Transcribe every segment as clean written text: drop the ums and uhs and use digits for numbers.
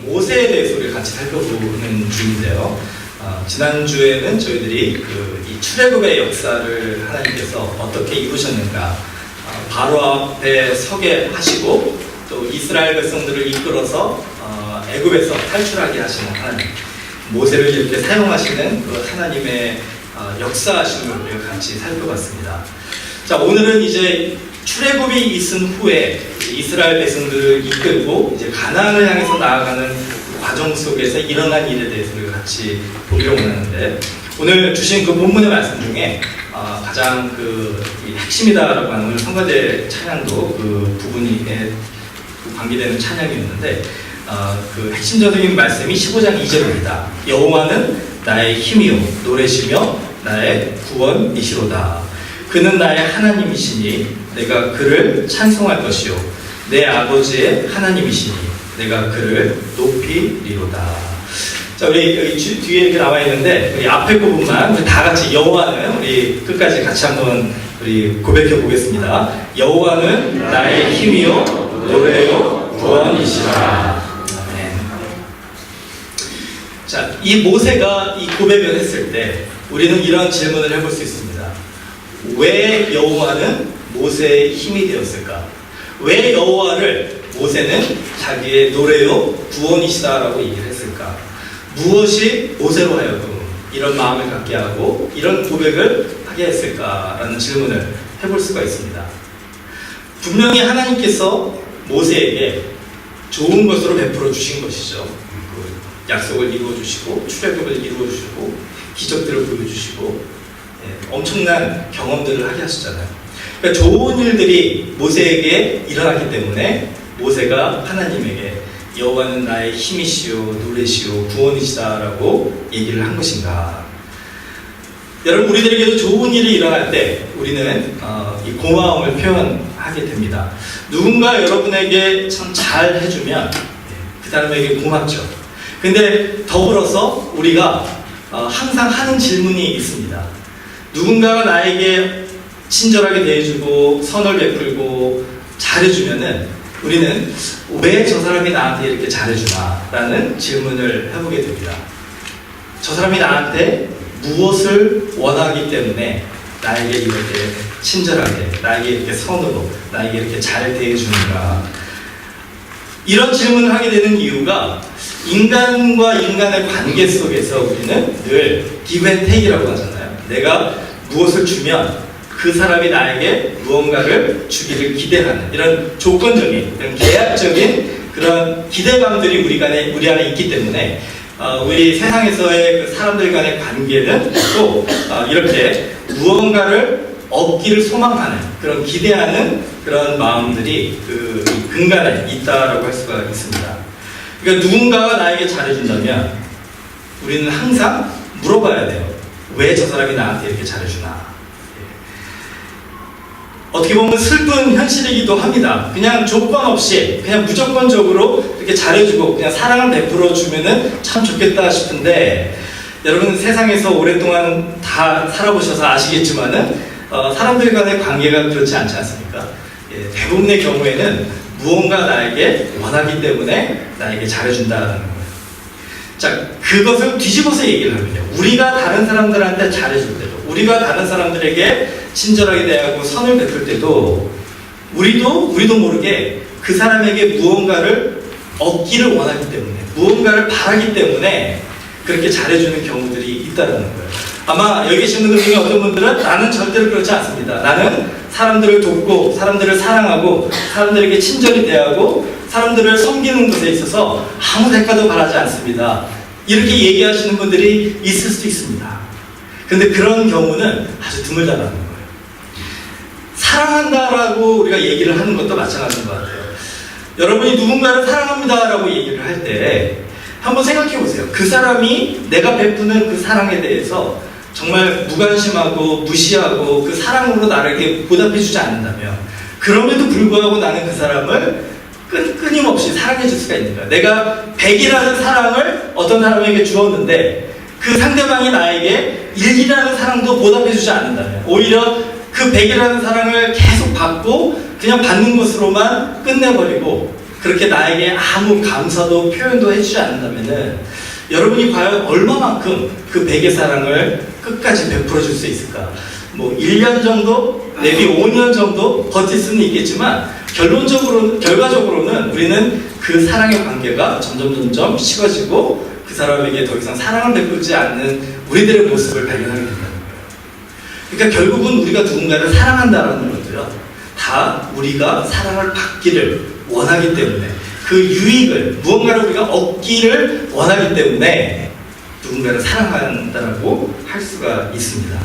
모세에 대해서 우리 같이 살펴보는 중인데요. 지난주에는 저희들이 이 출애굽의 역사를 하나님께서 어떻게 이루셨는가, 바로 앞에 서게 하시고 또 이스라엘 백성들을 이끌어서 애굽에서 탈출하게 하시는 하나님, 모세를 이렇게 사용하시는 그 하나님의 역사하심을 우리가 같이 살펴봤습니다. 자, 오늘은 이제 출애굽이 있은 후에 이스라엘 백성들을 이끌고 이제 가나안을 향해서 나아가는 그 과정 속에서 일어난 일에 대해서 우리가 같이 보려고 하는데, 오늘 주신 그 본문의 말씀 중에 가장 이 핵심이다라고 하는 오늘 성가대 찬양도 그 부분에 관계되는 찬양이었는데, 그 핵심적인 말씀이 15장 2절입니다. 여호와는 나의 힘이요 노래시며 나의 구원이시로다. 그는 나의 하나님이시니 내가 그를 찬송할 것이요 내 아버지의 하나님이시니 내가 그를 높이리로다. 자, 우리 뒤에 이렇게 나와 있는데 우리 앞에 부분만 우리 다 같이 여호와는 우리 끝까지 같이 한번 우리 고백해 보겠습니다. 여호와는 나의 힘이요 노래요 구원이시라. 아멘. 자, 이 모세가 이 고백을 했을 때 우리는 이런 질문을 해볼 수 있습니다. 왜 여호와는 모세의 힘이 되었을까? 왜 여호와를 모세는 자기의 노래요 구원이시다라고 얘기를 했을까? 무엇이 모세로 하여금 이런 마음을 갖게 하고 이런 고백을 하게 했을까라는 질문을 해볼 수가 있습니다. 분명히 하나님께서 모세에게 좋은 것으로 베풀어 주신 것이죠. 그 약속을 이루어 주시고 출애굽을 이루어 주시고 기적들을 보여주시고 엄청난 경험들을 하게 하시잖아요. 그러니까 좋은 일들이 모세에게 일어났기 때문에 모세가 하나님에게 여호와는 나의 힘이시요 노래시요 구원이시다라고 얘기를 한 것인가. 여러분, 우리들에게도 좋은 일이 일어날 때 우리는 이 고마움을 표현하게 됩니다. 누군가 여러분에게 참 잘 해주면 그 사람에게 고맙죠. 근데 더불어서 우리가 항상 하는 질문이 있습니다. 누군가가 나에게 친절하게 대해주고 선을 베풀고 잘해주면은 우리는 왜 저 사람이 나한테 이렇게 잘해주나 라는 질문을 해보게 됩니다. 저 사람이 나한테 무엇을 원하기 때문에 나에게 이렇게 친절하게, 나에게 이렇게 선으로, 나에게 이렇게 잘 대해주는가. 이런 질문을 하게 되는 이유가 인간과 인간의 관계 속에서 우리는 늘 give and take이라고 하잖아요. 내가 무엇을 주면 그 사람이 나에게 무언가를 주기를 기대하는 이런 조건적인, 이런 계약적인 그런 기대감들이 우리 안에 있기 때문에 우리 세상에서의 그 사람들 간의 관계는 또 이렇게 무언가를 얻기를 소망하는 그런 기대하는 그런 마음들이 그 근간에 있다라고 할 수가 있습니다. 그러니까 누군가가 나에게 잘해준다면 우리는 항상 물어봐야 돼요. 왜 저 사람이 나한테 이렇게 잘해주나? 어떻게 보면 슬픈 현실이기도 합니다. 그냥 조건 없이 그냥 무조건적으로 이렇게 잘해주고 그냥 사랑을 베풀어 주면은 참 좋겠다 싶은데, 여러분 세상에서 오랫동안 다 살아보셔서 아시겠지만은 사람들 간의 관계가 그렇지 않지 않습니까? 대부분의 경우에는 무언가 나에게 원하기 때문에 나에게 잘해준다는 거예요. 자, 그것을 뒤집어서 얘기를 하면요, 우리가 다른 사람들한테 잘해줄 때도, 우리가 다른 사람들에게 친절하게 대하고 선을 베풀 때도 우리도 모르게 그 사람에게 무언가를 얻기를 원하기 때문에, 무언가를 바라기 때문에 그렇게 잘해주는 경우들이 있다는 거예요. 아마 여기 계신 분들 중에 어떤 분들은 나는 절대로 그렇지 않습니다. 나는 사람들을 돕고 사람들을 사랑하고 사람들에게 친절히 대하고 사람들을 섬기는 것에 있어서 아무 대가도 바라지 않습니다. 이렇게 얘기하시는 분들이 있을 수도 있습니다. 그런데 그런 경우는 아주 드물다라는 거예요. 사랑한다라고 우리가 얘기를 하는 것도 마찬가지인 것 같아요. 여러분이 누군가를 사랑합니다라고 얘기를 할 때 한번 생각해 보세요. 그 사람이 내가 베푸는 그 사랑에 대해서 정말 무관심하고 무시하고 그 사랑으로 나에게 보답해주지 않는다면, 그럼에도 불구하고 나는 그 사람을 끊임없이 사랑해 줄 수가 있는가? 내가 100이라는 사랑을 어떤 사람에게 주었는데 그 상대방이 나에게 1이라는 사랑도 보답해주지 않는다면, 오히려 그 100이라는 사랑을 계속 받고 그냥 받는 것으로만 끝내버리고 그렇게 나에게 아무 감사도 표현도 해주지 않는다면은 여러분이 과연 얼마만큼 그 백의 사랑을 끝까지 베풀어 줄 수 있을까? 뭐 1년 정도, 내비 5년 정도 버틸 수는 있겠지만 결과적으로는 우리는 그 사랑의 관계가 점점 식어지고 그 사람에게 더 이상 사랑을 베풀지 않는 우리들의 모습을 발견하게 된다는 거예요. 그러니까 결국은 우리가 누군가를 사랑한다는 것도요, 다 우리가 사랑을 받기를 원하기 때문에, 그 유익을, 무언가를 우리가 얻기를 원하기 때문에 누군가를 사랑한다라고 할 수가 있습니다.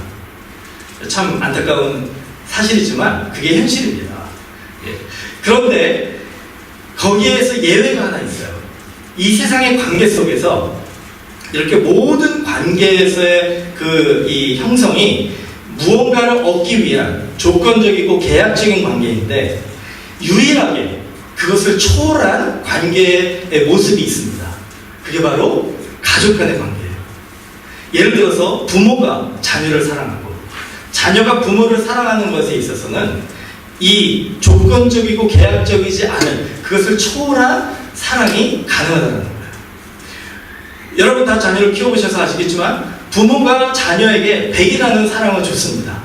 참 안타까운 사실이지만 그게 현실입니다. 예. 그런데 거기에서 예외가 하나 있어요. 이 세상의 관계 속에서 이렇게 모든 관계에서의 이 형성이 무언가를 얻기 위한 조건적이고 계약적인 관계인데, 유일하게 그것을 초월한 관계의 모습이 있습니다. 그게 바로 가족 간의 관계예요. 예를 들어서 부모가 자녀를 사랑하고 자녀가 부모를 사랑하는 것에 있어서는 이 조건적이고 계약적이지 않은 그것을 초월한 사랑이 가능하다는 거예요. 여러분 다 자녀를 키워보셔서 아시겠지만 부모가 자녀에게 100이라는 사랑을 줬습니다.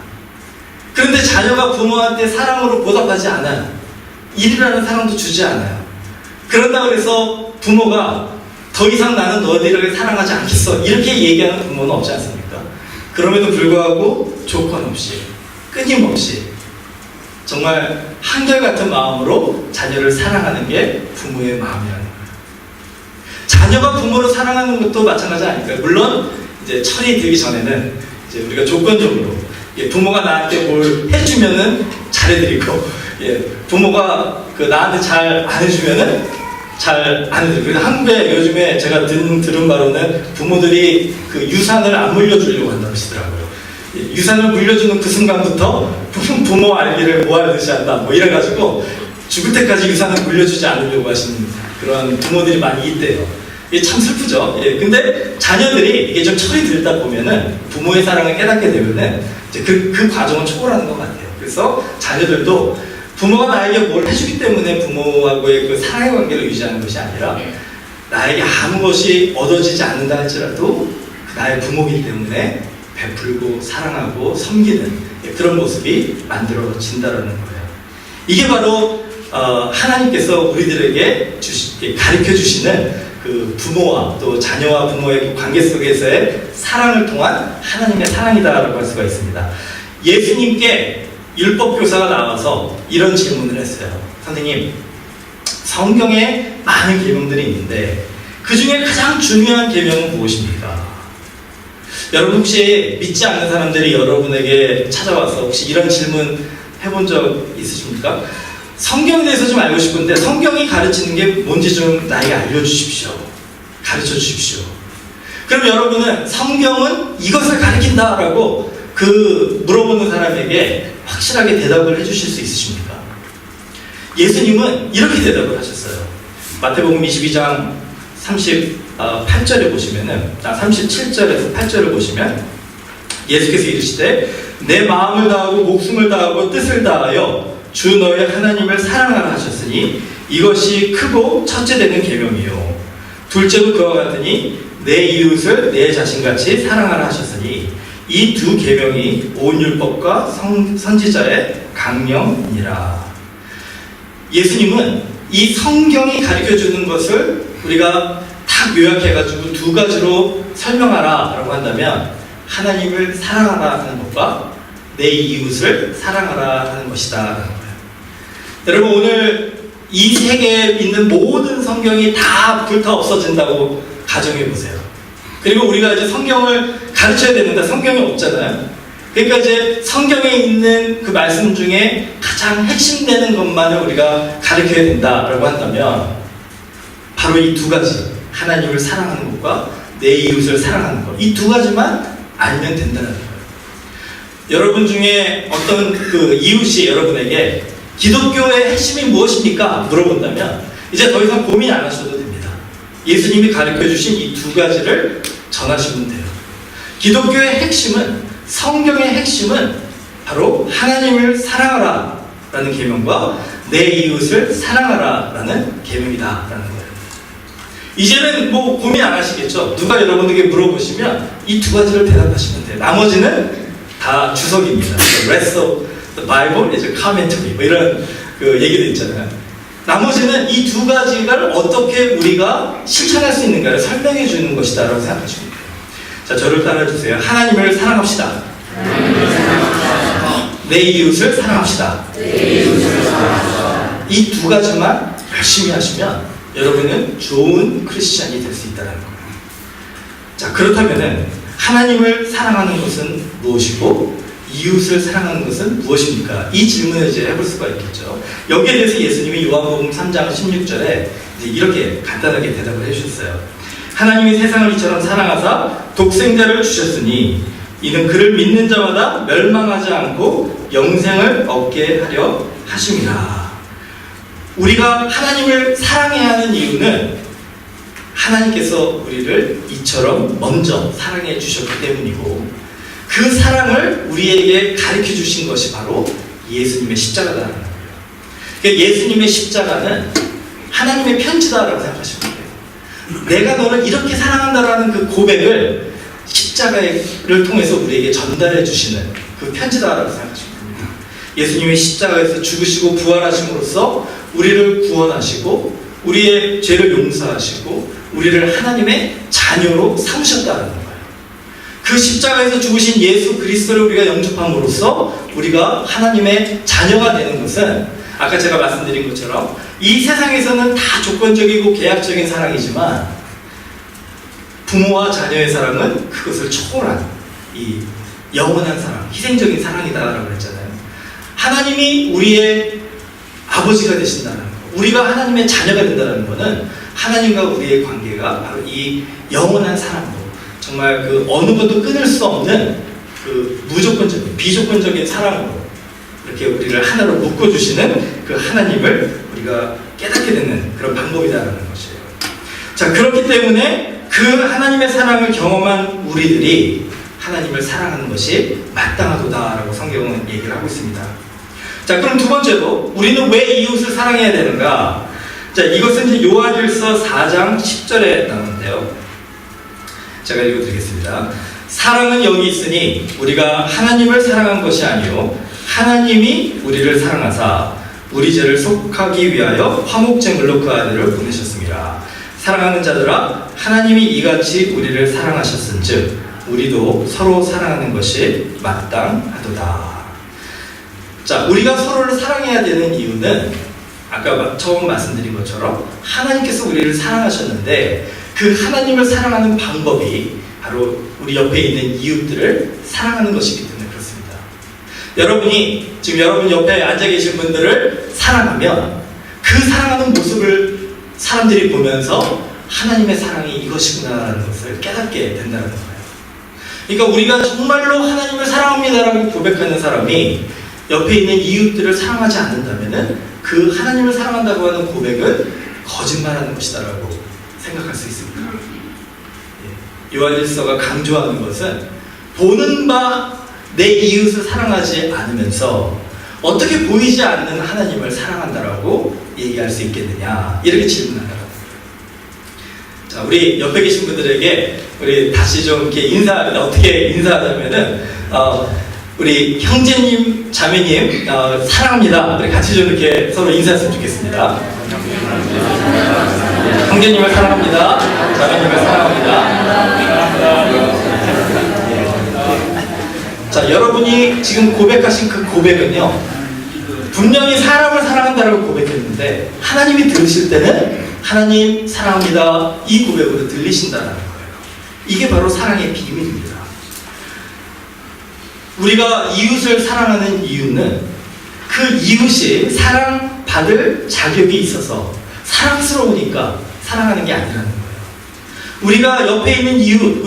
그런데 자녀가 부모한테 사랑으로 보답하지 않아요. 1이라는 사랑도 주지 않아요. 그런다고 해서 부모가 더 이상 나는 너희들을 사랑하지 않겠어, 이렇게 얘기하는 부모는 없지 않습니까? 그럼에도 불구하고 조건 없이, 끊임없이 정말 한결같은 마음으로 자녀를 사랑하는 게 부모의 마음이라는 거예요. 자녀가 부모를 사랑하는 것도 마찬가지 아닐까요? 물론 이제 철이 들기 전에는 이제 우리가 조건적으로, 부모가 나한테 뭘 해주면은 잘해드리고, 부모가 나한테 잘 안 해주면은 잘 안 해드리고. 그래서 한국에 요즘에 제가 들은 바로는 부모들이 그 유산을 안 물려주려고 한다고 하시더라고요. 유산을 물려주는 그 순간부터 부모 알기를 모아두지 않다, 뭐 이래가지고 죽을 때까지 유산을 물려주지 않으려고 하시는 그런 부모들이 많이 있대요. 이게 참 슬프죠. 근데 자녀들이 이게 좀 철이 들다 보면은 부모의 사랑을 깨닫게 되면은 이제 그 과정을 초월하는 것 같아요. 그래서 자녀들도 부모가 나에게 뭘 해주기 때문에 부모하고의 그 사랑의 관계를 유지하는 것이 아니라, 나에게 아무 것이 얻어지지 않는다 할지라도 나의 부모이기 때문에 베풀고 사랑하고 섬기는 그런 모습이 만들어진다는 거예요. 이게 바로 하나님께서 우리들에게 가르쳐 주시는 그 부모와 또 자녀와 부모의 그 관계 속에서의 사랑을 통한 하나님의 사랑이다라고 할 수가 있습니다. 예수님께 율법교사가 나와서 이런 질문을 했어요. 선생님, 성경에 많은 계명들이 있는데 그 중에 가장 중요한 계명은 무엇입니까? 여러분 혹시 믿지 않는 사람들이 여러분에게 찾아와서 혹시 이런 질문 해본 적 있으십니까? 성경에 대해서 좀 알고 싶은데 성경이 가르치는 게 뭔지 좀 나에게 알려주십시오. 가르쳐 주십시오. 그럼 여러분은 성경은 이것을 가르친다라고 물어보는 사람에게 확실하게 대답을 해주실 수 있으십니까? 예수님은 이렇게 대답을 하셨어요. 마태복음 22장 38절에 보시면은, 37절에서 8절을 보시면 예수께서 이르시되 내 마음을 다하고 목숨을 다하고 뜻을 다하여 주 너의 하나님을 사랑하라 하셨으니 이것이 크고 첫째 되는 계명이요. 둘째로 그와 같으니 내 이웃을 내 자신같이 사랑하라 하셨으니 이 두 계명이 온 율법과 선지자의 강령이니라. 예수님은 이 성경이 가르쳐주는 것을 우리가 딱 요약해가지고 두 가지로 설명하라 라고 한다면, 하나님을 사랑하라 하는 것과 내 이웃을 사랑하라 하는 것이다 라는 거예요. 여러분, 오늘 이 세계에 있는 모든 성경이 다 불타 없어진다고 가정해보세요. 그리고 우리가 이제 성경을 가르쳐야 되는데 성경이 없잖아요. 그러니까 이제 성경에 있는 그 말씀 중에 가장 핵심되는 것만을 우리가 가르쳐야 된다라고 한다면 바로 이 두 가지, 하나님을 사랑하는 것과 내 이웃을 사랑하는 것, 이 두 가지만 알면 된다는 거예요. 여러분 중에 어떤 그 이웃이 여러분에게 기독교의 핵심이 무엇입니까? 물어본다면 이제 더 이상 고민 안 하셔도 됩니다. 예수님이 가르쳐 주신 이 두 가지를 전하시면 돼요. 기독교의 핵심은, 성경의 핵심은 바로 하나님을 사랑하라 라는 계명과 내 이웃을 사랑하라라는 계명이다라는 거예요. 이제는 뭐 고민 안 하시겠죠? 누가 여러분에게 물어보시면 이 두 가지를 대답하시면 돼요. 나머지는 다 주석입니다. The rest of the Bible is a commentary. 뭐 이런 그 얘기도 있잖아요. 나머지는 이 두 가지를 어떻게 우리가 실천할 수 있는가를 설명해 주는 것이다라고 생각하시면 돼요. 자, 저를 따라주세요. 하나님을 사랑합시다. 내 이웃을 사랑합시다. 이 두 가지만 열심히 하시면 여러분은 좋은 크리스찬이 될 수 있다는 거예요. 자, 그렇다면은 하나님을 사랑하는 것은 무엇이고 이웃을 사랑하는 것은 무엇입니까? 이 질문을 이제 해볼 수가 있겠죠. 여기에 대해서 예수님이 요한복음 3장 16절에 이제 이렇게 간단하게 대답을 해주셨어요. 하나님이 세상을 이처럼 사랑하사 독생자를 주셨으니 이는 그를 믿는 자마다 멸망하지 않고 영생을 얻게 하려 하심이라. 우리가 하나님을 사랑해야 하는 이유는 하나님께서 우리를 이처럼 먼저 사랑해 주셨기 때문이고 그 사랑을 우리에게 가르쳐 주신 것이 바로 예수님의 십자가라는 거예요. 그러니까 예수님의 십자가는 하나님의 편지다라고 생각하시면 돼요. 내가 너를 이렇게 사랑한다라는 그 고백을 십자가를 통해서 우리에게 전달해 주시는 그 편지다라고 생각하시면 됩니다. 예수님이 십자가에서 죽으시고 부활하심으로써 우리를 구원하시고 우리의 죄를 용서하시고 우리를 하나님의 자녀로 삼으셨다는 거예요. 그 십자가에서 죽으신 예수 그리스도를 우리가 영접함으로써 우리가 하나님의 자녀가 되는 것은 아까 제가 말씀드린 것처럼 이 세상에서는 다 조건적이고 계약적인 사랑이지만 부모와 자녀의 사랑은 그것을 초월한 이 영원한 사랑, 희생적인 사랑이다라고 했잖아요. 하나님이 우리의 아버지가 되신다는 거, 우리가 하나님의 자녀가 된다는 것은 하나님과 우리의 관계가 바로 이 영원한 사랑으로 정말 그 어느 것도 끊을 수 없는 그 무조건적인, 비조건적인 사랑으로 이렇게 우리를 하나로 묶어주시는 그 하나님을 우리가 깨닫게 되는 그런 방법이다라는 것이에요. 자, 그렇기 때문에 그 하나님의 사랑을 경험한 우리들이 하나님을 사랑하는 것이 마땅하도다라고 성경은 얘기를 하고 있습니다. 자, 그럼 두 번째로 우리는 왜 이웃을 사랑해야 되는가? 자, 이것은 이제 요한일서 4장 10절에 나오는데요. 제가 읽어드리겠습니다. 사랑은 여기 있으니 우리가 하나님을 사랑한 것이 아니요 하나님이 우리를 사랑하사 우리 죄를 속하기 위하여 화목제물로 그 아들을 보내셨습니다. 사랑하는 자들아, 하나님이 이같이 우리를 사랑하셨은즉 우리도 서로 사랑하는 것이 마땅하도다. 자, 우리가 서로를 사랑해야 되는 이유는 아까 처음 말씀드린 것처럼 하나님께서 우리를 사랑하셨는데 그 하나님을 사랑하는 방법이 바로 우리 옆에 있는 이웃들을 사랑하는 것이기 때문에 그렇습니다. 여러분이 지금 여러분 옆에 앉아 계신 분들을 사랑하면 그 사랑하는 모습을 사람들이 보면서 하나님의 사랑이 이것이구나라는 것을 깨닫게 된다는 거예요. 그러니까 우리가 정말로 하나님을 사랑합니다라고 고백하는 사람이 옆에 있는 이웃들을 사랑하지 않는다면 그 하나님을 사랑한다고 하는 고백은 거짓말하는 것이다라고 생각할 수 있습니다. 요한일서가 강조하는 것은 보는 바 내 이웃을 사랑하지 않으면서 어떻게 보이지 않는 하나님을 사랑한다라고 얘기할 수 있겠느냐 이렇게 질문한다고. 자, 우리 옆에 계신 분들에게 우리 다시 좀 이렇게 어떻게 인사하자면은 우리 형제님, 자매님 사랑합니다. 우리 같이 좀 이렇게 서로 인사했으면 좋겠습니다. 형제님을 사랑합니다. 자매님을 사랑합니다. 자, 여러분이 지금 고백하신 그 고백은요, 분명히 사람을 사랑한다라고 고백했는데 하나님이 들으실 때는 하나님 사랑합니다 이 고백으로 들리신다는 거예요. 이게 바로 사랑의 비밀입니다. 우리가 이웃을 사랑하는 이유는 그 이웃이 사랑받을 자격이 있어서 사랑스러우니까 사랑하는 게 아니라는 거예요. 우리가 옆에 있는 이웃,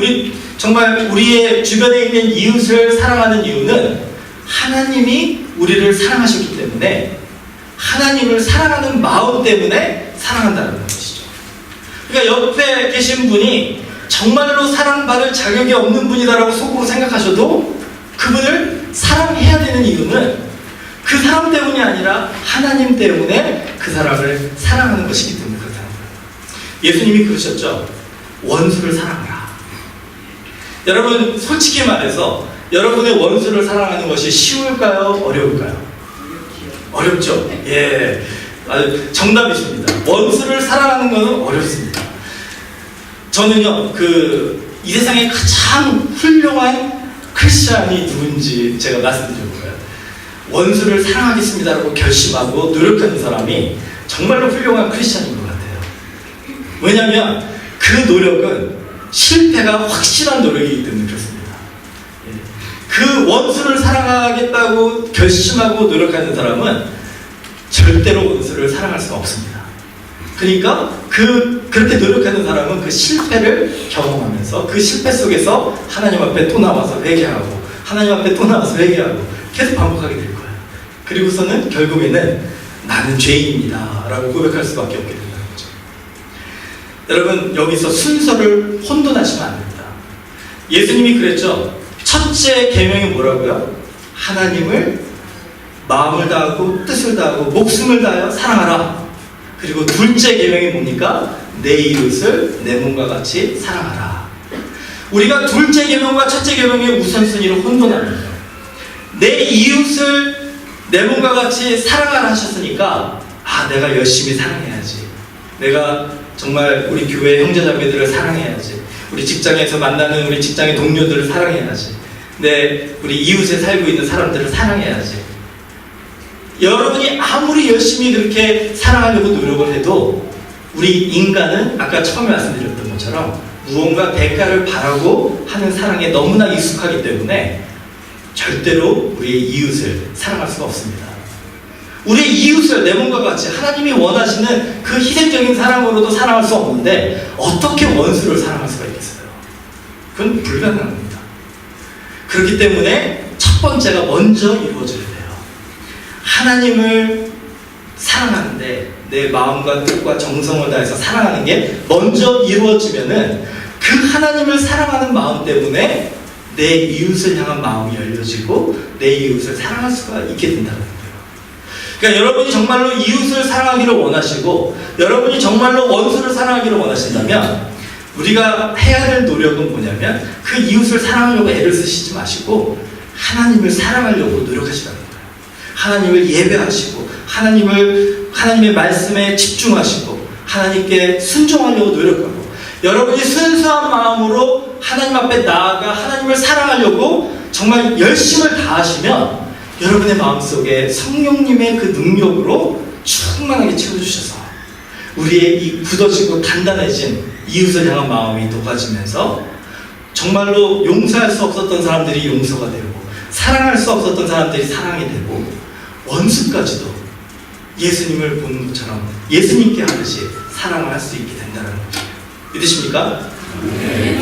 정말 우리의 주변에 있는 이웃을 사랑하는 이유는 하나님이 우리를 사랑하셨기 때문에 하나님을 사랑하는 마음 때문에 사랑한다는 것이죠. 그러니까 옆에 계신 분이 정말로 사랑받을 자격이 없는 분이다라고 속으로 생각하셔도 그분을 사랑해야 되는 이유는 그 사람 때문이 아니라 하나님 때문에 그 사람을 사랑하는 것이기 때문에 그렇다는 거예요. 예수님이 그러셨죠. 원수를 사랑하라. 여러분 솔직히 말해서 여러분의 원수를 사랑하는 것이 쉬울까요? 어려울까요? 어렵죠. 예, 정답이십니다. 원수를 사랑하는 것은 어렵습니다. 저는요, 이 세상에 가장 훌륭한 크리스찬이 누군지 제가 말씀드려볼까요? 원수를 사랑하겠습니다라고 결심하고 노력하는 사람이 정말로 훌륭한 크리스찬인 것 같아요. 왜냐하면 그 노력은 실패가 확실한 노력이기 때문에 그렇습니다. 그 원수를 사랑하겠다고 결심하고 노력하는 사람은 절대로 원수를 사랑할 수가 없습니다. 그러니까 그렇게 노력하는 사람은 그 실패를 경험하면서 그 실패 속에서 하나님 앞에 또 나와서 회개하고 하나님 앞에 또 나와서 회개하고 계속 반복하게 될 거예요. 그리고서는 결국에는 나는 죄인입니다 라고 고백할 수밖에 없게 된다는 거죠. 여러분 여기서 순서를 혼돈하시면 안 됩니다. 예수님이 그랬죠. 첫째 계명이 뭐라고요? 하나님을 마음을 다하고 뜻을 다하고 목숨을 다하여 사랑하라. 그리고 둘째 계명이 뭡니까? 내 이웃을 내 몸과 같이 사랑하라. 우리가 둘째 계명과 첫째 계명의 우선순위를 혼돈합니다. 내 이웃을 내 몸과 같이 사랑하라 하셨으니까 내가 열심히 사랑해야지. 내가 정말 우리 교회 형제자매들을 사랑해야지. 우리 직장에서 만나는 우리 직장의 동료들을 사랑해야지. 우리 이웃에 살고 있는 사람들을 사랑해야지. 여러분이 아무리 열심히 그렇게 사랑하려고 노력을 해도 우리 인간은 아까 처음에 말씀드렸던 것처럼 무언가 대가를 바라고 하는 사랑에 너무나 익숙하기 때문에 절대로 우리의 이웃을 사랑할 수가 없습니다. 우리의 이웃을 내 몸과 같이 하나님이 원하시는 그 희생적인 사랑으로도 사랑할 수 없는데 어떻게 원수를 사랑할 수가 있겠어요? 그건 불가능합니다. 그렇기 때문에 첫 번째가 먼저 이루어져야 돼요. 하나님을 사랑하는데 내 마음과 뜻과 정성을 다해서 사랑하는 게 먼저 이루어지면은 그 하나님을 사랑하는 마음 때문에 내 이웃을 향한 마음이 열려지고 내 이웃을 사랑할 수가 있게 된다는 거예요. 그러니까 여러분이 정말로 이웃을 사랑하기를 원하시고 여러분이 정말로 원수를 사랑하기를 원하신다면 우리가 해야 될 노력은 뭐냐면 그 이웃을 사랑하려고 애를 쓰시지 마시고 하나님을 사랑하려고 노력하시라는 거예요. 하나님을 예배하시고 하나님의 말씀에 집중하시고 하나님께 순종하려고 노력하고 여러분이 순수한 마음으로 하나님 앞에 나아가 하나님을 사랑하려고 정말 열심을 다하시면 여러분의 마음속에 성령님의 그 능력으로 충만하게 채워주셔서 우리의 이 굳어지고 단단해진 이웃을 향한 마음이 높아지면서 정말로 용서할 수 없었던 사람들이 용서가 되고 사랑할 수 없었던 사람들이 사랑이 되고 원수까지도 예수님을 보는 것처럼 예수님께 하듯이 사랑을 할 수 있게 된다는 거죠. 믿으십니까? 네.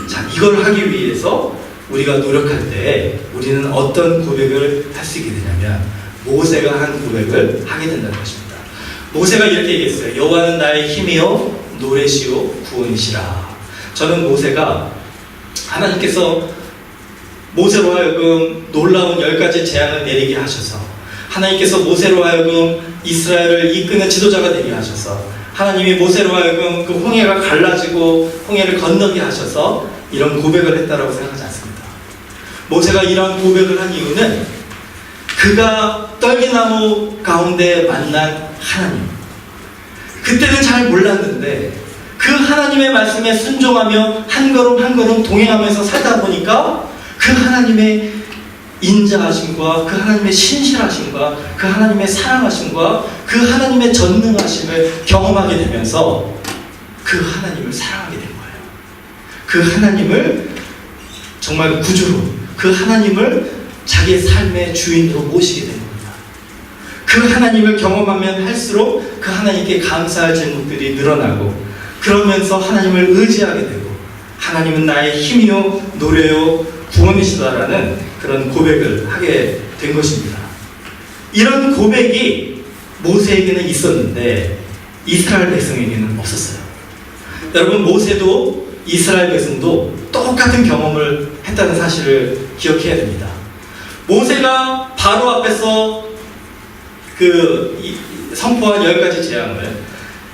자, 이걸 하기 위해서 우리가 노력할 때 우리는 어떤 고백을 할 수 있게 되냐면 모세가 한 고백을 하게 된다는 것입니다. 모세가 이렇게 얘기했어요. 여호와는 나의 힘이요 노래시요 구원이시라. 저는 모세가 하나님께서 모세로 하여금 놀라운 10가지 재앙을 내리게 하셔서 하나님께서 모세로 하여금 이스라엘을 이끄는 지도자가 되게 하셔서 하나님이 모세로 하여금 그 홍해가 갈라지고 홍해를 건너게 하셔서 이런 고백을 했다라고 생각하지 않습니다. 모세가 이런 고백을 한 이유는 그가 떨기나무 가운데 만난 하나님, 그때는 잘 몰랐는데 그 하나님의 말씀에 순종하며 한 걸음 한 걸음 동행하면서 살다 보니까 그 하나님의 인자하심과 그 하나님의 신실하심과 그 하나님의 사랑하심과 그 하나님의 전능하심을 경험하게 되면서 그 하나님을 사랑하게 된 거예요. 그 하나님을 정말 구주로, 그 하나님을 자기의 삶의 주인으로 모시게 된 겁니다. 그 하나님을 경험하면 할수록 그 하나님께 감사할 제목들이 늘어나고 그러면서 하나님을 의지하게 되고 하나님은 나의 힘이요 노래요 구원이시다라는 그런 고백을 하게 된 것입니다. 이런 고백이 모세에게는 있었는데 이스라엘 백성에게는 없었어요. 여러분, 모세도 이스라엘 백성도 똑같은 경험을 했다는 사실을 기억해야 됩니다. 모세가 바로 앞에서 선포한 10가지 재앙을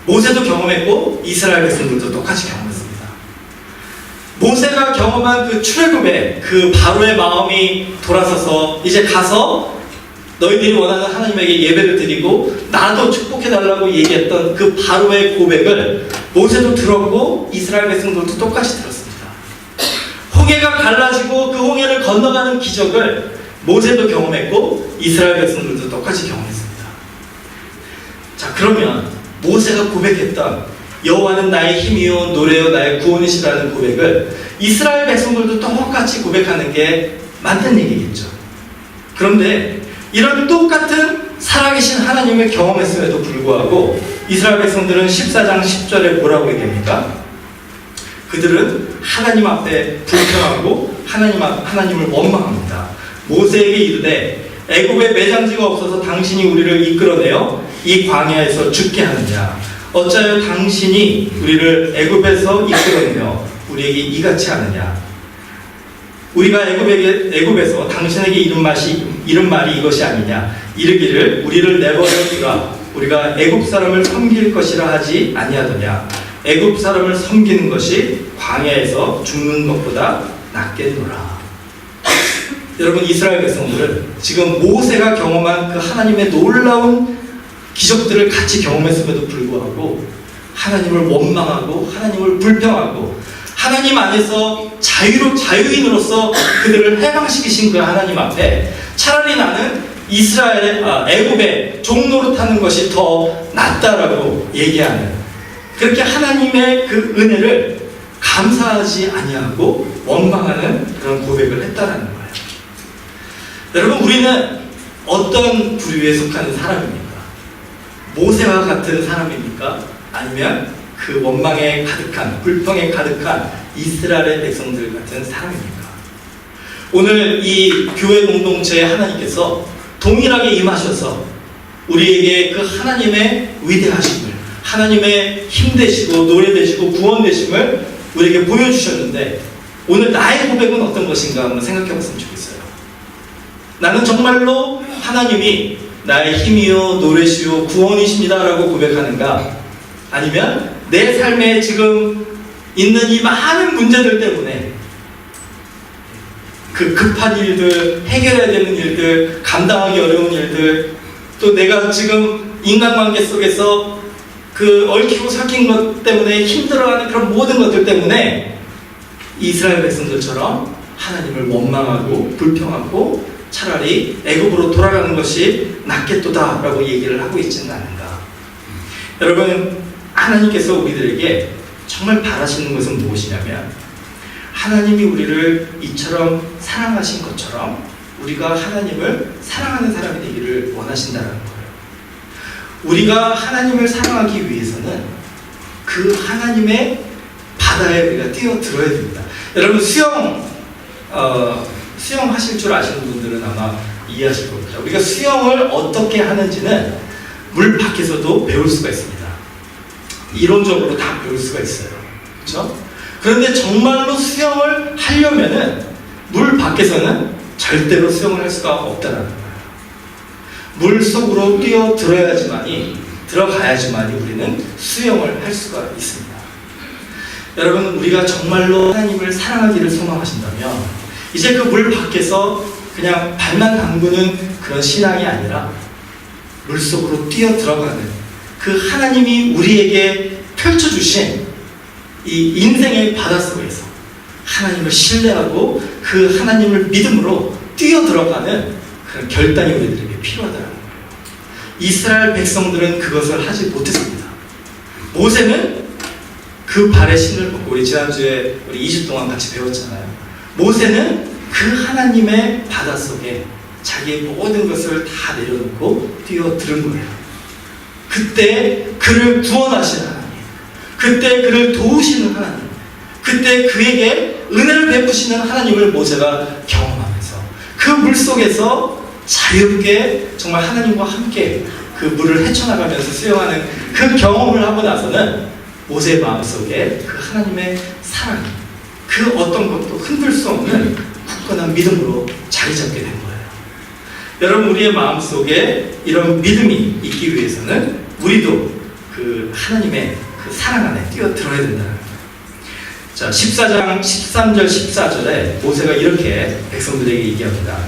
모세도 경험했고 이스라엘 백성들도 똑같이 경험했습니다. 모세가 경험한 그 출애굽에 그 바로의 마음이 돌아서서 이제 가서 너희들이 원하는 하나님에게 예배를 드리고 나도 축복해달라고 얘기했던 그 바로의 고백을 모세도 들었고 이스라엘 백성들도 똑같이 들었습니다. 홍해가 갈라지고 그 홍해를 건너가는 기적을 모세도 경험했고 이스라엘 백성들도 똑같이 경험했습니다. 자, 그러면 모세가 고백했던 여호와는 나의 힘이요 노래요 나의 구원이시라는 고백을 이스라엘 백성들도 똑같이 고백하는 게 맞는 얘기겠죠. 그런데 이런 똑같은 살아계신 하나님을 경험했음에도 불구하고 이스라엘 백성들은 14장 10절에 뭐라고 얘기합니까? 그들은 하나님 앞에 불평하고 하나님을 원망합니다. 모세에게 이르되 애굽에 매장지가 없어서 당신이 우리를 이끌어내어 이 광야에서 죽게 하느냐? 어찌하여 당신이 우리를 애굽에서 이끌어내어 우리에게 이같이 하느냐? 우리가 애굽에서 당신에게 이른 말이 이것이 아니냐? 이르기를 우리를 내버려 두라. 우리가 애굽 사람을 섬길 것이라 하지 아니하더냐? 애굽 사람을 섬기는 것이 광야에서 죽는 것보다 낫겠노라. 여러분, 이스라엘 백성들은 지금 모세가 경험한 그 하나님의 놀라운 기적들을 같이 경험했음에도 불구하고 하나님을 원망하고 하나님을 불평하고 하나님 안에서 자유인으로서 그들을 해방시키신 그 하나님 앞에 차라리 나는 애굽의 종노릇하는 것이 더 낫다라고 얘기하는, 그렇게 하나님의 그 은혜를 감사하지 아니하고 원망하는 그런 고백을 했다라는 거예요. 여러분, 우리는 어떤 부류에 속하는 사람입니까? 모세와 같은 사람입니까? 아니면 그 원망에 가득한, 불평에 가득한 이스라엘의 백성들 같은 사람입니까? 오늘 이 교회 공동체에 하나님께서 동일하게 임하셔서 우리에게 그 하나님의 위대하심을, 하나님의 힘되시고 노래되시고 구원되심을 우리에게 보여주셨는데, 오늘 나의 고백은 어떤 것인가 한번 생각해 봤으면 좋겠어요. 나는 정말로 하나님이 나의 힘이요 노래시요 구원이십니다 라고 고백하는가? 아니면 내 삶에 지금 있는 이 많은 문제들 때문에 그 급한 일들, 해결해야 되는 일들, 감당하기 어려운 일들, 또 내가 지금 인간관계 속에서 그 얽히고 섞인 것 때문에 힘들어하는 그런 모든 것들 때문에 이스라엘 백성들처럼 하나님을 원망하고 불평하고 차라리 애굽으로 돌아가는 것이 낫겠도다 라고 얘기를 하고 있지는 않은가? 여러분, 하나님께서 우리들에게 정말 바라시는 것은 무엇이냐면, 하나님이 우리를 이처럼 사랑하신 것처럼 우리가 하나님을 사랑하는 사람이 되기를 원하신다는 거예요. 우리가 하나님을 사랑하기 위해서는 그 하나님의 바다에 우리가 뛰어들어야 됩니다. 여러분, 수영하실 줄 아시는 분들은 아마 이해하실 겁니다. 우리가 수영을 어떻게 하는지는 물 밖에서도 배울 수가 있습니다. 이론적으로 다 배울 수가 있어요. 그렇죠? 그런데 정말로 수영을 하려면은 물 밖에서는 절대로 수영을 할 수가 없다는 거예요. 물 속으로 들어가야지만이 우리는 수영을 할 수가 있습니다. 여러분, 우리가 정말로 하나님을 사랑하기를 소망하신다면 이제 그 물 밖에서 그냥 발만 담그는 그런 신앙이 아니라 물 속으로 들어가는 그 하나님이 우리에게 펼쳐주신 이 인생의 바닷속에서 하나님을 신뢰하고 그 하나님을 믿음으로 들어가는 그런 결단이 우리들에게 필요하다는 거예요. 이스라엘 백성들은 그것을 하지 못했습니다. 모세는 그 발에 신을 벗고, 우리 지난주에 우리 2주 동안 같이 배웠잖아요. 모세는 그 하나님의 바닷속에 자기의 모든 것을 다 내려놓고 뛰어들은 거예요. 그때 그를 구원하시는 하나님, 그때 그를 도우시는 하나님, 그때 그에게 은혜를 베푸시는 하나님을 모세가 경험하면서 그 물속에서 자유롭게 정말 하나님과 함께 그 물을 헤쳐나가면서 수영하는 그 경험을 하고 나서는 모세의 마음속에 그 하나님의 사랑이 그 어떤 것도 흔들 수 없는 굳건한 믿음으로 자리 잡게 된 거예요. 여러분, 우리의 마음속에 이런 믿음이 있기 위해서는 우리도 그 하나님의 그 사랑 안에 뛰어들어야 된다는 거예요. 자, 14장 13절 14절에 모세가 이렇게 백성들에게 얘기합니다.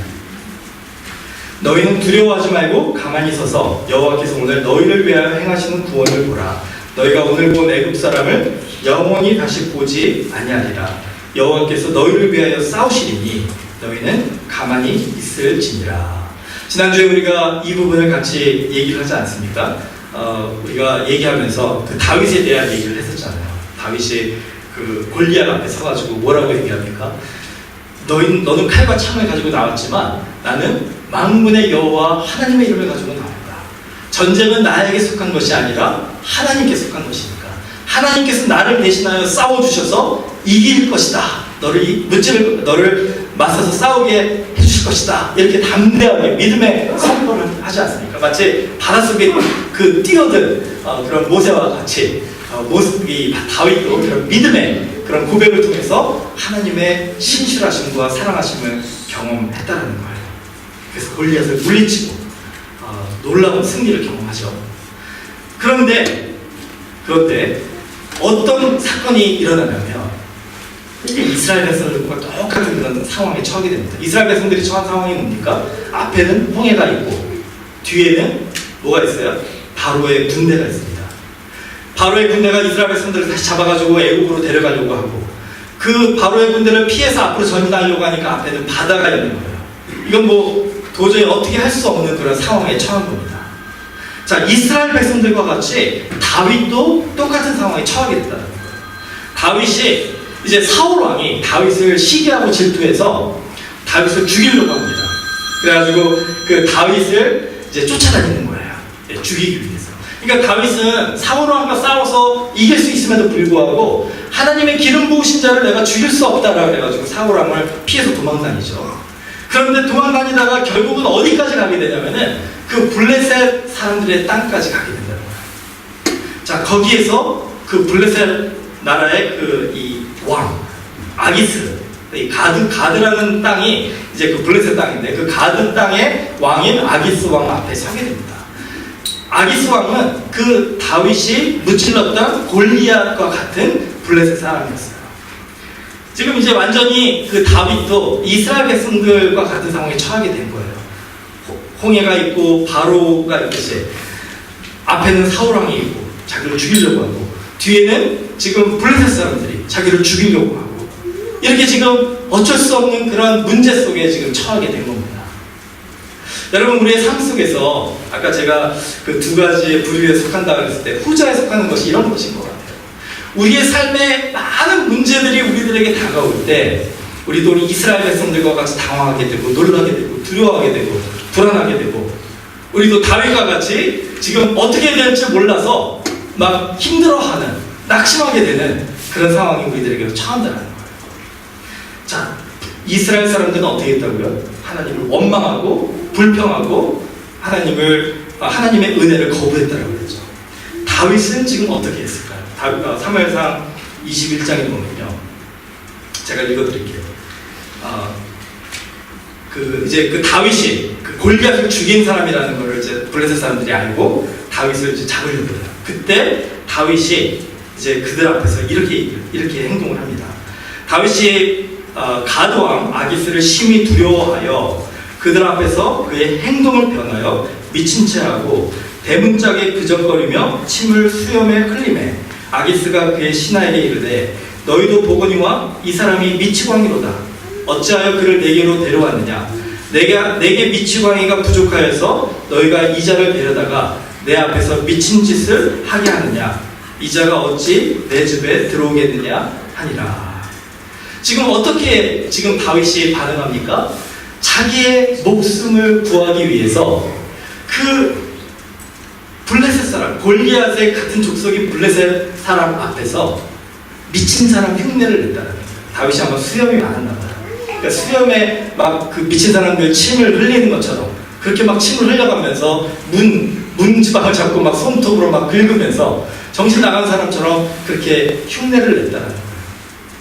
너희는 두려워하지 말고 가만히 서서 여호와께서 오늘 너희를 위하여 행하시는 구원을 보라. 너희가 오늘 본 애굽 사람을 영원히 다시 보지 아니하리라. 여호와께서 너희를 위하여 싸우시리니 너희는 가만히 있을지니라. 지난주에 우리가 이 부분을 같이 얘기를 하지 않습니까? 우리가 얘기하면서 그 다윗에 대한 얘기를 했었잖아요. 다윗이 그 골리앗 앞에 서가지고 뭐라고 얘기합니까? 너는 칼과 창을 가지고 나왔지만 나는 만군의 여호와 하나님의 이름을 가지고 나온다. 전쟁은 나에게 속한 것이 아니라 하나님께 속한 것이니까 하나님께서 나를 대신하여 싸워주셔서 이길 것이다. 너를 맞서서 싸우게 해주실 것이다. 이렇게 담대하게 믿음의 선포를 하지 않습니까? 마치 바닷속에 그 뛰어든 그런 모세와 같이 이 다윗도 그런 믿음의 그런 고백을 통해서 하나님의 신실하심과 사랑하심을 경험했다는 거예요. 그래서 골리앗을 물리치고 놀라운 승리를 경험하죠. 그런데 어떤 사건이 일어나냐면 이스라엘 백성들과 똑같은 그런 상황에 처하게 됩니다. 이스라엘 백성들이 처한 상황이 뭡니까? 앞에는 홍해가 있고 뒤에는 뭐가 있어요? 바로의 군대가 있습니다. 바로의 군대가 이스라엘 백성들을 다시 잡아가지고 애국으로 데려가려고 하고 그 바로의 군대를 피해서 앞으로 전진하려고 하니까 앞에는 바다가 있는 거예요. 이건 뭐 도저히 어떻게 할 수 없는 그런 상황에 처한 겁니다. 자, 이스라엘 백성들과 같이 다윗도 똑같은 상황에 처하게 됐다는 거예요. 다윗이 이제 사울 왕이 다윗을 시기하고 질투해서 다윗을 죽이려고 합니다. 그래가지고 그 다윗을 이제 쫓아다니는 거예요. 죽이기 위해서. 그러니까 다윗은 사울 왕과 싸워서 이길 수 있음에도 불구하고 하나님의 기름 부으신 자를 내가 죽일 수 없다라고 해가지고 사울 왕을 피해서 도망다니죠. 그런데 도망다니다가 결국은 어디까지 가게 되냐면은 그 블레셋 사람들의 땅까지 가게 된다는 거예요. 자, 거기에서 그 블레셋 나라의 그 이 왕 아기스, 이 가드라는 땅이 이제 그 블레셋 땅인데 그 가드 땅의 왕인 아기스 왕 앞에 서게 됩니다. 아기스 왕은 그 다윗이 무찔렀던 골리앗과 같은 블레셋 사람이었어요. 지금 이제 완전히 그 다윗도 이스라엘 백성들과 같은 상황에 처하게 된 거예요. 홍해가 있고 바로가 있듯이 앞에는 사울 왕이 있고 자기를 죽이려고 하고 뒤에는 지금 블레셋 사람들이 자기를 죽이려고 하고 이렇게 지금 어쩔 수 없는 그런 문제 속에 지금 처하게 된 겁니다. 여러분, 우리의 삶 속에서 아까 제가 그 두 가지의 부류에 속한다고 했을 때 후자에 속하는 것이 이런 것인 것 같아요. 우리의 삶에 많은 문제들이 우리들에게 다가올 때 우리도 이스라엘 백성들과 같이 당황하게 되고 놀라게 되고 두려워하게 되고 불안하게 되고 우리도 다윗과 같이 지금 어떻게 해야 될지 몰라서 막 힘들어하는 낙심하게 되는 그런 상황이 우리들에게 처한다는 거예요. 자, 이스라엘 사람들은 어떻게 했다고요? 하나님을 원망하고 불평하고 하나님의 은혜를 거부했다라고 그랬죠. 다윗은 지금 어떻게 했을까요? 사무엘상 21장에 보면요, 제가 읽어드릴게요. 이제 그 다윗이 그 골리앗을 죽인 사람이라는 것을 이제 블레셋 사람들이 알고 다윗을 이제 잡으려고 해요. 그때 다윗이 이제 그들 앞에서 이렇게 행동을 합니다. 다윗이 가드 왕 아기스를 심히 두려워하여 그들 앞에서 그의 행동을 변하여 미친 채 하고 대문짝에 그적거리며 침을 수염에 흘리매 아기스가 그의 신하에게 이르되 너희도 보거니와 이 사람이 미치광이로다. 어찌하여 그를 내게로 데려왔느냐? 내게 미치광이가 부족하여서 너희가 이 자를 데려다가 내 앞에서 미친 짓을 하게 하느냐? 이 자가 어찌 내 집에 들어오겠느냐 하니라. 지금 어떻게 지금 다윗이 반응합니까? 자기의 목숨을 구하기 위해서 그 블레셋 사람, 골리앗의 같은 족속인 블레셋 사람 앞에서 미친 사람 흉내를 냈다는 거예요. 다윗이 아마 수염이 많았나 봐요. 그러니까 수염에 막 그 미친 사람들 침을 흘리는 것처럼 그렇게 막 침을 흘려가면서 문지방을 잡고 막 손톱으로 막 긁으면서 정신 나간 사람처럼 그렇게 흉내를 냈다는 거예요.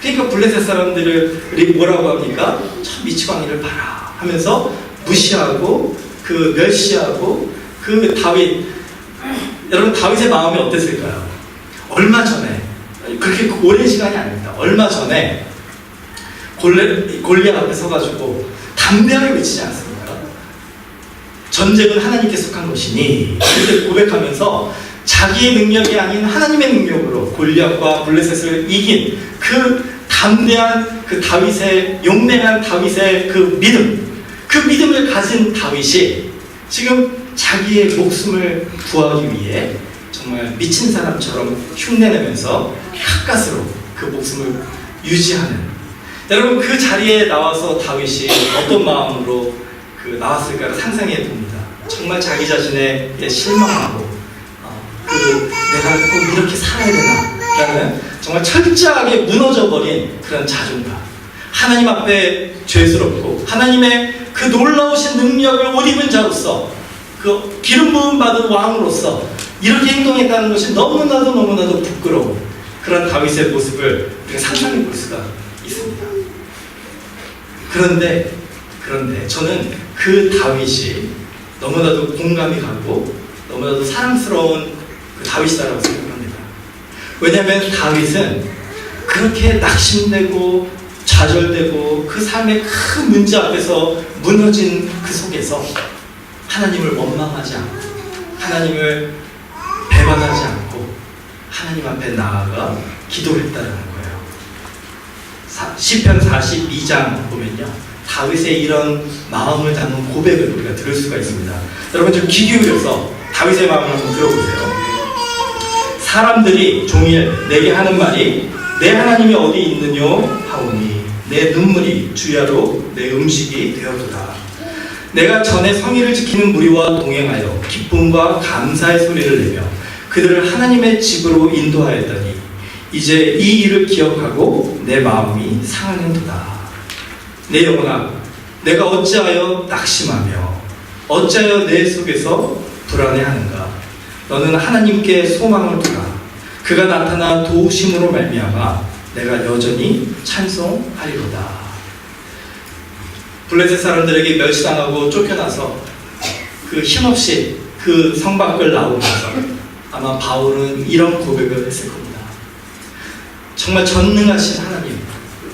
그러니까 블레셋 사람들을 뭐라고 합니까? 참 미치광이를 봐라 하면서 무시하고 그 멸시하고 그 다윗, 여러분 다윗의 마음이 어땠을까요? 얼마 전에, 그렇게 오랜 시간이 아닙니다. 얼마 전에 골리앗 앞에 서가지고 담대하게 외치지 않습니까? 전쟁은 하나님께 속한 것이니 이렇게 고백하면서 자기의 능력이 아닌 하나님의 능력으로 골리앗과 블레셋을 이긴 그 담대한 그 다윗의, 용맹한 다윗의 그 믿음을 가진 다윗이 지금 자기의 목숨을 구하기 위해 정말 미친 사람처럼 흉내내면서 가까스로 그 목숨을 유지하는, 여러분 그 자리에 나와서 다윗이 어떤 마음으로 그 나왔을까를 상상해 봅니다. 정말 자기 자신에 실망하고 내가 꼭 이렇게 살아야 되나 라는 정말 철저하게 무너져버린 그런 자존감, 하나님 앞에 죄스럽고 하나님의 그 놀라우신 능력을 못 입은 자로서, 그 기름 부음 받은 왕으로서 이렇게 행동했다는 것이 너무나도 부끄러운 그런 다윗의 모습을 우리가 상상해 볼 수가 있습니다. 그런데 저는 그 다윗이 너무나도 공감이 가고 너무나도 사랑스러운 그 다윗이라고 생각합니다. 왜냐하면 다윗은 그렇게 낙심되고 좌절되고 그 삶의 큰 문제 앞에서 무너진 그 속에서 하나님을 원망하지 않고 하나님을 배반하지 않고 하나님 앞에 나아가 기도했다는 거예요. 시편 42장 보면요, 다윗의 이런 마음을 담은 고백을 우리가 들을 수가 있습니다. 여러분 좀 귀 기울여서 다윗의 마음을 한번 들어보세요. 사람들이 종일 내게 하는 말이 내 하나님이 어디 있느뇨 하오니 내 눈물이 주야로 내 음식이 되어도다. 내가 전에 성의를 지키는 무리와 동행하여 기쁨과 감사의 소리를 내며 그들을 하나님의 집으로 인도하였더니 이제 이 일을 기억하고 내 마음이 상하는도다. 내 영혼아, 내가 어찌하여 낙심하며 어찌하여 내 속에서 불안해하는가? 너는 하나님께 소망을 두라. 그가 나타나 도우심으로 말미암아 내가 여전히 찬송하리로다. 블레셋 사람들에게 멸시당하고 쫓겨나서 그 힘없이 그 성 밖을 나오면서 아마 바울은 이런 고백을 했을 겁니다. 정말 전능하신 하나님,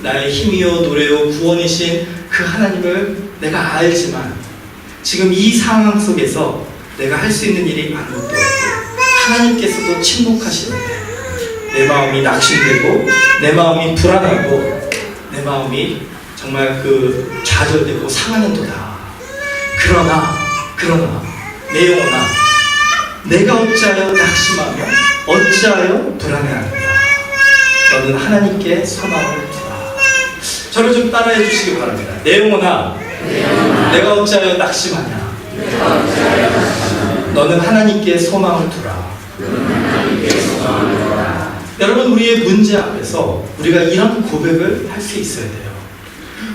나의 힘이요 노래요 구원이신 그 하나님을 내가 알지만 지금 이 상황 속에서 내가 할 수 있는 일이 아무것도 없고 하나님께서도 침묵하시는데 내 마음이 낙심되고 내 마음이 불안하고 내 마음이 정말 그 좌절되고 상하는도다. 그러나 내 영혼아, 내가 어찌하여 낙심하며 어찌하여 불안해하는가? 너는 하나님께 소망을 두라. 저를 좀 따라해 주시기 바랍니다. 내 영혼아, 내가 어찌하여 낙심하냐? 너는 하나님께 소망을 두라. 여러분, 우리의 문제 앞에서 우리가 이런 고백을 할 수 있어야 돼요.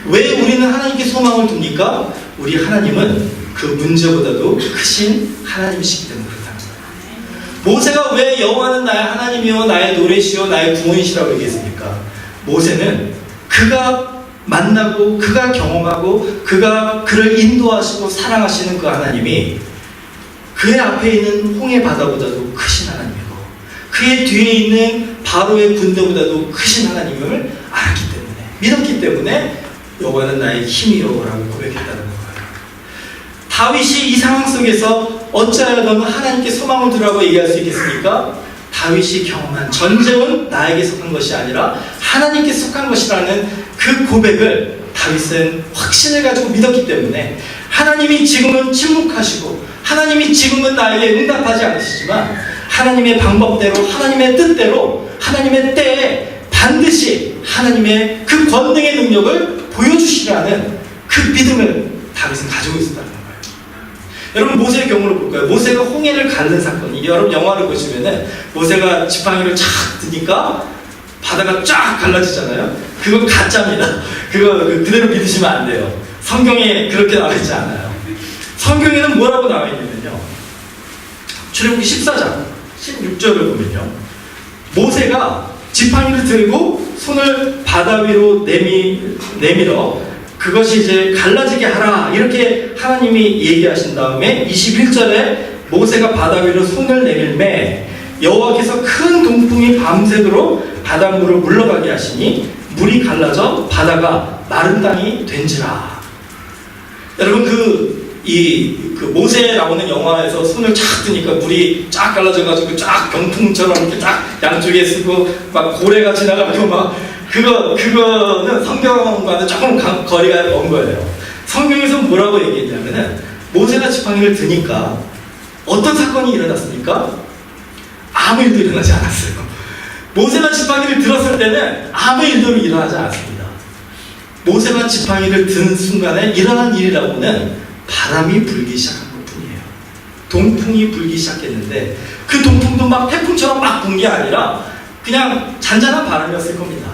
왜 우리는 하나님께 소망을 둡니까? 우리 하나님은 그 문제보다도 크신 하나님이시기 때문에 그렇답니다. 모세가 왜 여호와는 나의 하나님이요 나의 노래시요 나의 구원이시라고 얘기했습니까? 모세는 그가 만나고 그가 경험하고 그가 그를 인도하시고 사랑하시는 그 하나님이 그의 앞에 있는 홍해 바다보다도 크신 하나님이고 그의 뒤에 있는 바로의 군대보다도 크신 하나님을 알았기 때문에, 믿었기 때문에 여호와는 나의 힘이요라고 고백했다는 거예요. 다윗이 이 상황 속에서 어찌하여 너는 하나님께 소망을 두라고 얘기할 수 있겠습니까? 다윗이 경험한 전쟁은 나에게 속한 것이 아니라 하나님께 속한 것이라는 그 고백을 다윗은 확신을 가지고 믿었기 때문에 하나님이 지금은 침묵하시고 하나님이 지금은 나에게 응답하지 않으시지만 하나님의 방법대로 하나님의 뜻대로 하나님의 때에 반드시 하나님의 그 권능의 능력을 보여주시라는 그 믿음을 다윗은 가지고 있었다는 거예요. 여러분, 모세의 경우를 볼까요? 모세가 홍해를 가른 사건이, 여러분 영화를 보시면은 모세가 지팡이를 쫙 드니까 바다가 쫙 갈라지잖아요. 그건 가짜입니다. 그거 그대로 믿으시면 안 돼요. 성경에 그렇게 나와 있지 않아요. 성경에는 뭐라고 나와 있냐면요, 출애굽기 14장 16절을 보면요, 모세가 지팡이를 들고 손을 바다 위로 내밀어 그것이 이제 갈라지게 하라 이렇게 하나님이 얘기하신 다음에 21절에 모세가 바다 위로 손을 내밀매 여호와께서 큰 동풍이 밤새도록 바닷물을 물러가게 하시니 물이 갈라져 바다가 마른 땅이 된지라. 여러분 그 모세 나오는 영화에서 손을 쫙 드니까 물이 쫙 갈라져가지고 쫙 병풍처럼 이렇게 쫙 양쪽에 쓰고 막 고래가 지나가고 막 그거는 성경과는 조금 거리가 먼 거예요. 성경에서 뭐라고 얘기했냐면은 모세가 지팡이를 드니까 어떤 사건이 일어났습니까? 아무 일도 일어나지 않았어요. 모세가 지팡이를 들었을 때는 아무 일도 일어나지 않았습니다. 모세가 지팡이를 드는 순간에 일어난 일이라고는 바람이 불기 시작한 것뿐이에요. 동풍이 불기 시작했는데 그 동풍도 막 태풍처럼 막 분 게 아니라 그냥 잔잔한 바람이었을 겁니다.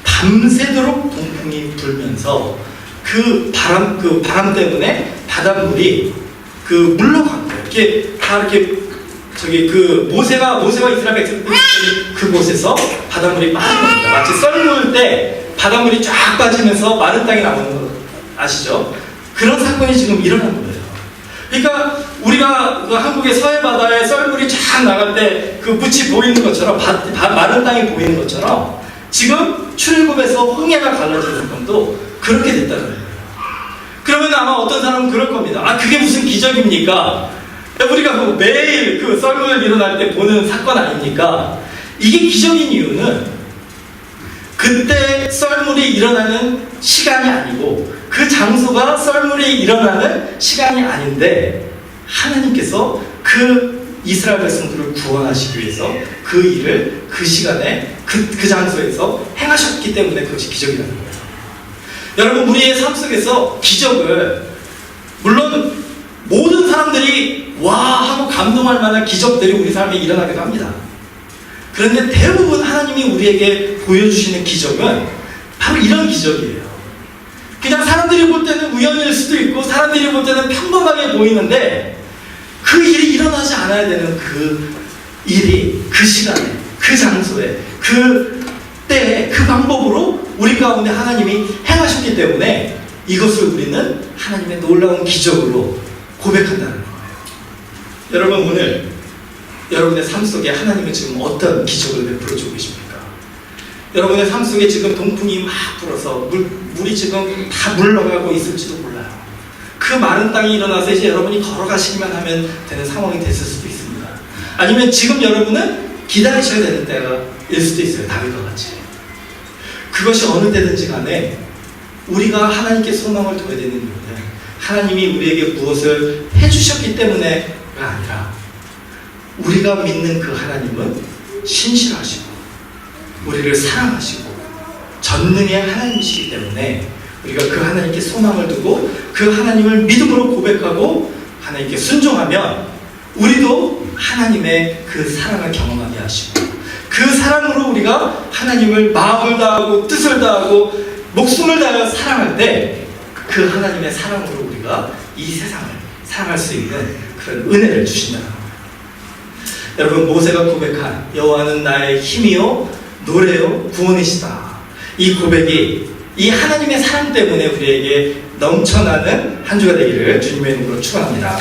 밤새도록 동풍이 불면서 그 바람 때문에 바닷물이 물러간 거예요. 이렇게 다 이렇게 모세가 이스라엘 백성들이 그곳에서 바닷물이 빠진 겁니다. 마치 썰물 때 바닷물이 쫙 빠지면서 마른 땅이 나오는 거 아시죠? 그런 사건이 지금 일어난 거예요. 그러니까 우리가 한국의 서해 바다에 썰물이 쫙 나갈 때 그 묻이 보이는 것처럼 마른 땅이 보이는 것처럼 지금 출애굽에서 홍해가 갈라지는 사건도 그렇게 됐다는 거예요. 그러면 아마 어떤 사람은 그럴 겁니다. 그게 무슨 기적입니까? 우리가 매일 그 썰물 일어날 때 보는 사건 아닙니까? 이게 기적인 이유는 그때 썰물이 일어나는 시간이 아니고 그 장소가 썰물이 일어나는 시간이 아닌데 하나님께서 그 이스라엘 백성들을 구원하시기 위해서 그 일을 그 시간에 그 장소에서 행하셨기 때문에 그것이 기적이라는 거예요. 여러분 우리의 삶 속에서 기적을 물론 모든 사람들이 와 하고 감동할 만한 기적들이 우리 삶에 일어나기도 합니다. 그런데 대부분 하나님이 우리에게 보여주시는 기적은 바로 이런 기적이에요. 그냥 사람들이 볼 때는 우연일 수도 있고 사람들이 볼 때는 평범하게 보이는데 그 일이 일어나지 않아야 되는 그 일이 그 시간에 그 장소에 그 때에 그 방법으로 우리 가운데 하나님이 행하셨기 때문에 이것을 우리는 하나님의 놀라운 기적으로 고백한다는 거예요. 여러분 오늘 여러분의 삶 속에 하나님은 지금 어떤 기적을 베풀어주고 계십니까? 여러분의 삶 속에 지금 동풍이 막 불어서 물이 지금 다 물러가고 있을지도 몰라요. 그 마른 땅이 일어나서 이제 여러분이 걸어가시기만 하면 되는 상황이 됐을 수도 있습니다. 아니면 지금 여러분은 기다리셔야 되는 때가 일 수도 있어요. 다윗과 같이. 그것이 어느 때든지 간에 우리가 하나님께 소망을 둬야 되는 이유는 하나님이 우리에게 무엇을 해주셨기 때문에가 아니라 우리가 믿는 그 하나님은 신실하시고 우리를 사랑하시고 전능의 하나님이시기 때문에 우리가 그 하나님께 소망을 두고 그 하나님을 믿음으로 고백하고 하나님께 순종하면 우리도 하나님의 그 사랑을 경험하게 하시고 그 사랑으로 우리가 하나님을 마음을 다하고 뜻을 다하고 목숨을 다하여 사랑할 때 그 하나님의 사랑으로 우리가 이 세상을 사랑할 수 있는 그런 은혜를 주신다는 겁니다. 여러분 모세가 고백한 여호와는 나의 힘이요 노래요 구원이시다. 이 고백이 이 하나님의 사랑 때문에 우리에게 넘쳐나는 한 주가 되기를 주님의 이름으로 축원합니다.